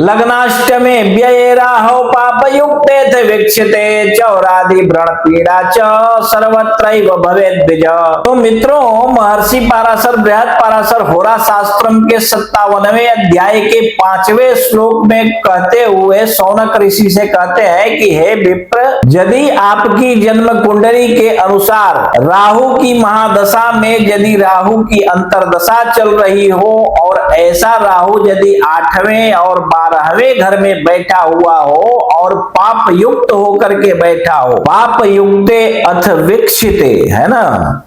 लग्नाष्टमे व्यये राहौ पापयुक्ते च वीक्षिते चौरादि व्रण पीड़ा च सर्वत्रैव भवेद् द्विज। तो मित्रों, महर्षि पाराशर बृहद पाराशर होरा शास्त्रम के 57वें अध्याय के 5वें श्लोक में कहते हुए शौनक ऋषि से कहते हैं कि हे विप्र, यदि आपकी जन्म कुंडली के अनुसार राहु की महादशा में यदि राहु की अंतरदशा चल रही हो और ऐसा राहु यदि 8वें और 12वें घर में बैठा हुआ हो और पाप युक्त होकर के बैठा हो, पाप युक्ते अथ वीक्षिते, है ना,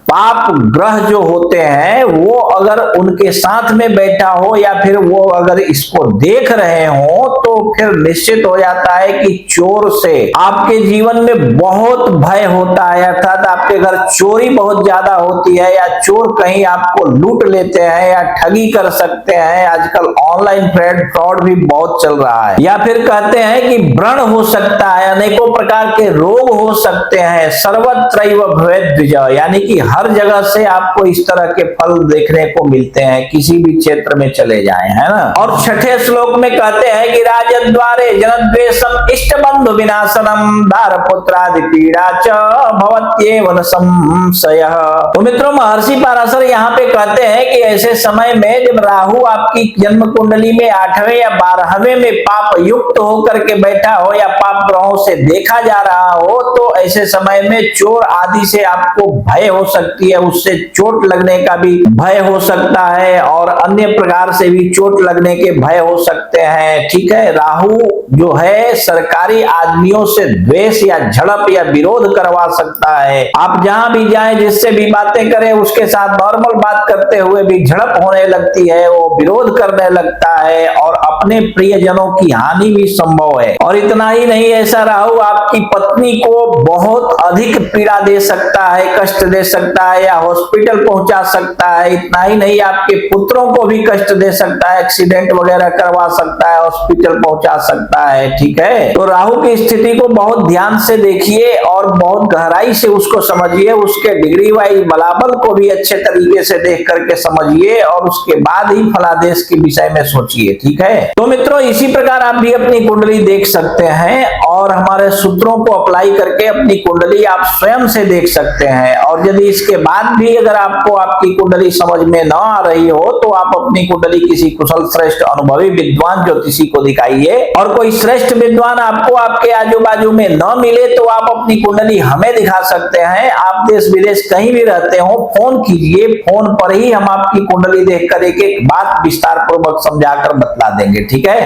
पाप ग्रह जो होते हैं वो अगर उनके साथ में बैठा हो या फिर वो अगर इसको देख रहे हो तो फिर निश्चित हो जाता है कि चोर से आपके जीवन में बहुत भय होता है, अर्थात आपके घर चोरी बहुत ज्यादा होती है या चोर कहीं आपको लूट लेते हैं या ठगी कर सकते हैं। आजकल ऑनलाइन फ्रॉड भी बहुत चल रहा है। या फिर कहते हैं कि व्रण हो सकता है, अनेकों प्रकार के रोग हो सकते हैं। सर्वत्रैव भवेद् द्विज, यानी कि हर जगह से आपको इस तरह के फल देखने को मिलते हैं, किसी भी क्षेत्र में चले जाएं, है ना। और छठे श्लोक में कहते हैं कि राजद्वारे जनद्वेषम इष्ट बंधु विनाशनम दार पुत्रादि पीड़ा च भवत्येव न संशयः। तो मित्रों, महर्षि पाराशर यहाँ पे कहते हैं कि ऐसे समय में जब राहु आपकी जन्म कुंडली में 8वें या 12वें में पाप युक्त होकर के बैठा हो या पाप ग्रहों से देखा जा रहा हो तो ऐसे समय में चोर आदि से आपको भय हो सकती है, उससे चोट लगने का भी भय हो सकता है और अन्य प्रकार से भी चोट लगने के भय हो सकते हैं। ठीक है, राहु जो है सरकारी आदमियों से द्वेष या झड़प या विरोध करवा सकता है। आप जहां भी जाएं, जिससे भी बातें करें, उसके साथ नॉर्मल बात करते हुए भी झड़प होने लगती है, वो विरोध करने लगता है और अपने प्रियजनों की हानि भी संभव है। और इतना ही नहीं, ऐसा राहु आपकी पत्नी को बहुत अधिक पीड़ा दे सकता है, कष्ट दे सकता है या हॉस्पिटल पहुंचा सकता है। इतना ही नहीं, आपके पुत्रों को भी कष्ट दे सकता है, एक्सीडेंट वगैरह करवा सकता है, हॉस्पिटल पहुंचा सकता है। ठीक है, तो राहु की स्थिति को बहुत ध्यान से देखिए और बहुत गहराई से उसको समझिए, उसके डिग्री वाइज बलाबल को भी अच्छे तरीके से देख करके समझिए और उसके बाद ही फलादेश के विषय में सोचिए। ठीक है, तो मित्रों, इसी प्रकार आप भी अपनी कुंडली देख सकते हैं और हमारे सूत्रों को अप्लाई करके अपनी कुंडली आप स्वयं से देख सकते हैं। और यदि इसके बाद भी अगर आपको आपकी कुंडली समझ में न आ रही हो तो आप अपनी कुंडली किसी कुशल श्रेष्ठ अनुभवी विद्वान ज्योतिषी को दिखाइए। और कोई श्रेष्ठ विद्वान आपको आपके आजू बाजू में न मिले तो आप अपनी कुंडली हमें दिखा सकते हैं। आप देश विदेश कहीं भी रहते हो, फोन कीजिए, फोन पर ही हम आपकी कुंडली देखकर एक एक बात विस्तार पूर्वक समझाकर बतला देंगे। ठीक है।